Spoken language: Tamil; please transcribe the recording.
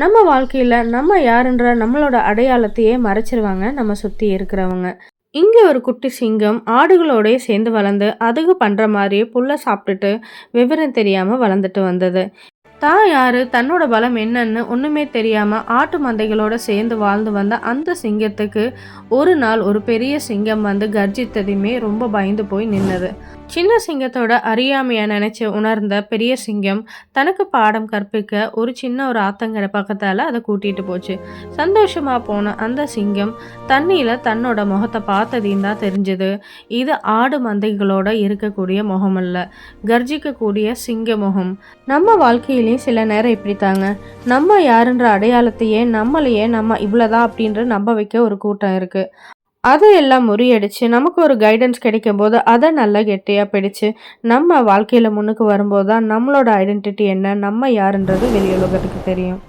நம்ம வாழ்க்கையில நம்ம யாருன்ற நம்மளோட அடையாளத்தையே மறைச்சிருவாங்க நம்ம சுத்தி இருக்கிறவங்க. இங்க ஒரு குட்டி சிங்கம் ஆடுகளோடயே சேர்ந்து வளர்ந்து, அதுக பண்ற மாரியே புல்ல சாப்பிட்டுட்டு விவரம் தெரியாம வளர்ந்துட்டு வந்தது. தான் யாரு, தன்னோட பலம் என்னன்னு ஒண்ணுமே தெரியாம ஆட்டு மந்தைகளோட சேர்ந்து வாழ்ந்து வந்த அந்த சிங்கத்துக்கு ஒரு நாள் ஒரு பெரிய சிங்கம் வந்து கர்ஜித்ததுமே ரொம்ப பயந்து போய் நின்னது. சின்ன சிங்கத்தோட அறியாமைய நினைச்சு உணர்ந்த பெரிய சிங்கம் தனக்கு பாடம் கற்பிக்க ஒரு ஆத்தங்கரை பக்கத்தால அதை கூட்டிட்டு போச்சு. சந்தோஷமா போன அந்த சிங்கம் தண்ணியில தன்னோட முகத்தை பார்த்ததையும் தான் தெரிஞ்சது. இது ஆடு மந்தைகளோட இருக்கக்கூடிய முகம் அல்ல, கர்ஜிக்கக்கூடிய சிங்க முகம். நம்ம வாழ்க்கையிலயும் சில நேரம் இப்படித்தாங்க. நம்ம யாருன்ற அடையாளத்தையே நம்மளையே நம்ம இவ்வளவுதான் அப்படின்ற நம்ப வைக்க ஒரு கூட்டம் இருக்கு. அதையெல்லாம் முறியடிச்சு நமக்கு ஒரு கைடன்ஸ் கிடைக்கும்போது அதை நல்லா கெட்டியா பிடிச்சு நம்ம வாழ்க்கையில முன்னுக்கு வரும்போது தான் நம்மளோட ஐடென்டிட்டி என்ன, நம்ம யாருன்றது வெளியுலகத்துக்கு தெரியும்.